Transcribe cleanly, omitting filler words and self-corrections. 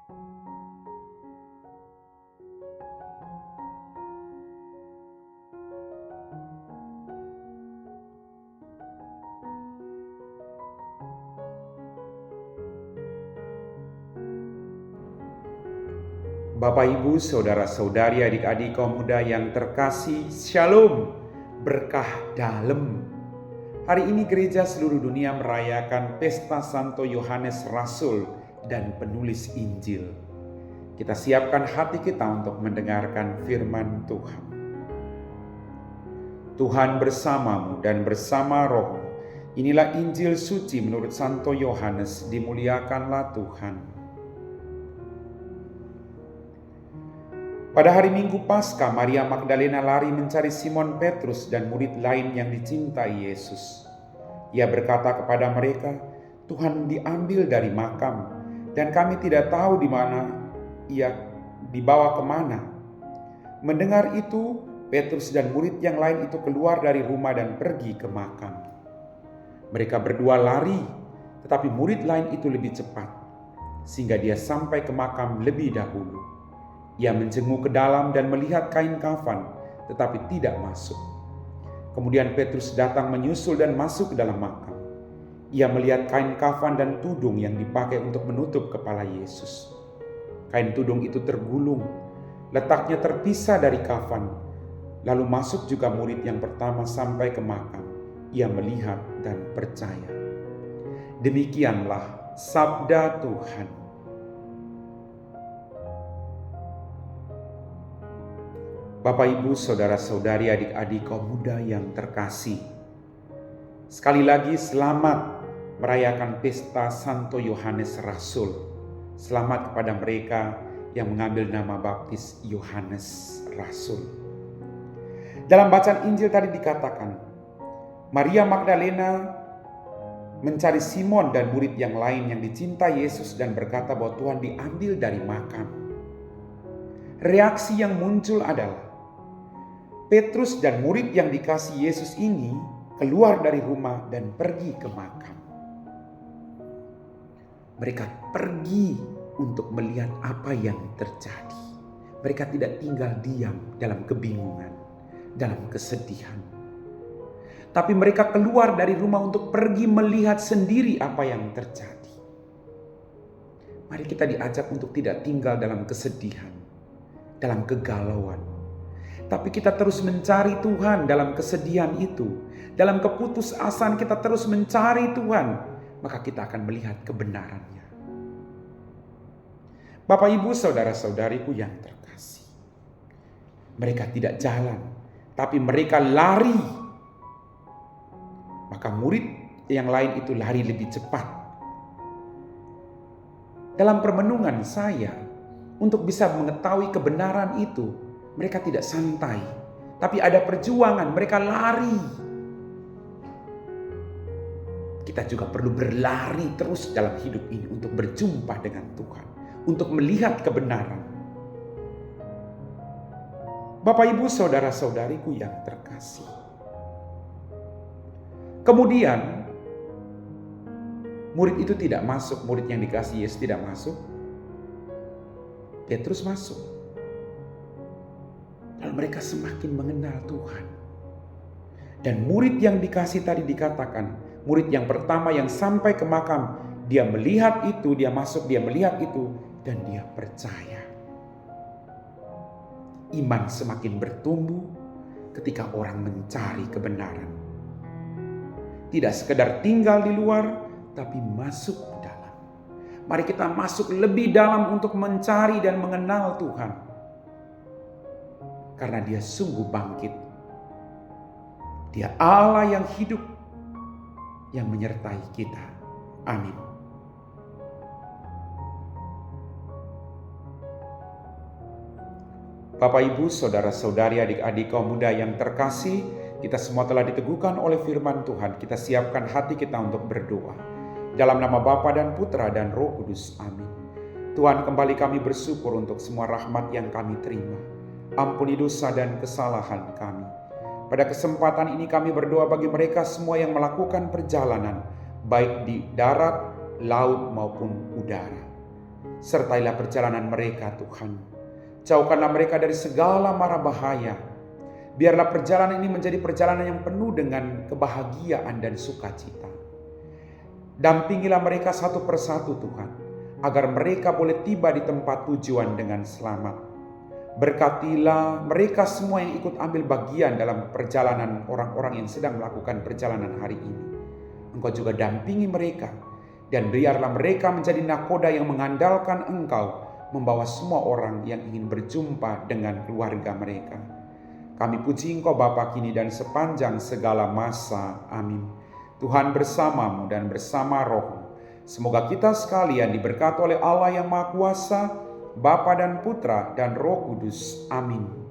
Bapak, Ibu, saudara-saudari, adik-adik kaum muda yang terkasih, Shalom, berkah dalam. Hari ini gereja seluruh dunia merayakan pesta Santo Yohanes Rasul dan penulis Injil. Kita siapkan hati kita untuk mendengarkan firman Tuhan. Tuhan bersamamu dan bersama rohmu. Inilah Injil suci menurut Santo Yohanes, dimuliakanlah Tuhan. Pada hari Minggu Paskah, Maria Magdalena lari mencari Simon Petrus dan murid lain yang dicintai Yesus. Ia berkata kepada mereka, "Tuhan diambil dari makam, dan kami tidak tahu di mana ia dibawa kemana." Mendengar itu, Petrus dan murid yang lain itu keluar dari rumah dan pergi ke makam. Mereka berdua lari, tetapi murid lain itu lebih cepat, sehingga dia sampai ke makam lebih dahulu. Ia menjenguk ke dalam dan melihat kain kafan, tetapi tidak masuk. Kemudian Petrus datang menyusul dan masuk ke dalam makam. Ia melihat kain kafan dan tudung yang dipakai untuk menutup kepala Yesus. Kain tudung itu tergulung, letaknya terpisah dari kafan. Lalu masuk juga murid yang pertama sampai ke makam. Ia melihat dan percaya. Demikianlah sabda Tuhan. Bapak, Ibu, saudara-saudari, adik-adik kaum muda yang terkasih, sekali lagi selamat merayakan pesta Santo Yohanes Rasul. Selamat kepada mereka yang mengambil nama baptis Yohanes Rasul. Dalam bacaan Injil tadi dikatakan, Maria Magdalena mencari Simon dan murid yang lain yang dicintai Yesus dan berkata bahwa Tuhan diambil dari makam. Reaksi yang muncul adalah Petrus dan murid yang dikasihi Yesus ini keluar dari rumah dan pergi ke makam. Mereka pergi untuk melihat apa yang terjadi. Mereka tidak tinggal diam dalam kebingungan, dalam kesedihan. Tapi mereka keluar dari rumah untuk pergi melihat sendiri apa yang terjadi. Mari kita diajak untuk tidak tinggal dalam kesedihan, dalam kegalauan. Tapi kita terus mencari Tuhan dalam kesedihan itu. Dalam keputusasaan kita terus mencari Tuhan. Maka kita akan melihat kebenarannya. Bapak, Ibu, saudara-saudariku yang terkasih. Mereka tidak jalan, tapi mereka lari. Maka murid yang lain itu lari lebih cepat. Dalam permenungan saya, untuk bisa mengetahui kebenaran itu, mereka tidak santai, tapi ada perjuangan, mereka lari. Kita juga perlu berlari terus dalam hidup ini untuk berjumpa dengan Tuhan, untuk melihat kebenaran. Bapak, Ibu, saudara-saudariku yang terkasih. Kemudian, murid itu tidak masuk, murid yang dikasihi Yesus tidak masuk. Petrus masuk. Lalu mereka semakin mengenal Tuhan. Dan murid yang dikasih tadi dikatakan, murid yang pertama yang sampai ke makam, dia melihat itu, dia masuk, dia melihat itu, dan dia percaya. Iman semakin bertumbuh ketika orang mencari kebenaran. Tidak sekedar tinggal di luar, tapi masuk ke dalam. Mari kita masuk lebih dalam untuk mencari dan mengenal Tuhan. Karena dia sungguh bangkit. Dia Allah yang hidup, yang menyertai kita. Amin. Bapak, Ibu, saudara-saudari, adik-adik kaum muda yang terkasih, kita semua telah diteguhkan oleh firman Tuhan. Kita siapkan hati kita untuk berdoa. Dalam nama Bapa dan Putra dan Roh Kudus. Amin. Tuhan, kembali kami bersyukur untuk semua rahmat yang kami terima. Ampuni dosa dan kesalahan kami. Pada kesempatan ini kami berdoa bagi mereka semua yang melakukan perjalanan, baik di darat, laut maupun udara. Sertailah perjalanan mereka Tuhan. Jauhkanlah mereka dari segala mara bahaya. Biarlah perjalanan ini menjadi perjalanan yang penuh dengan kebahagiaan dan sukacita. Dampingilah mereka satu persatu Tuhan, agar mereka boleh tiba di tempat tujuan dengan selamat. Berkatilah mereka semua yang ikut ambil bagian dalam perjalanan orang-orang yang sedang melakukan perjalanan hari ini. Engkau juga dampingi mereka, dan biarlah mereka menjadi nakoda yang mengandalkan Engkau, membawa semua orang yang ingin berjumpa dengan keluarga mereka. Kami puji Engkau Bapa kini dan sepanjang segala masa. Amin. Tuhan bersamamu dan bersama rohmu. Semoga kita sekalian diberkati oleh Allah yang Maha Kuasa, Bapa dan Putra dan Roh Kudus. Amin.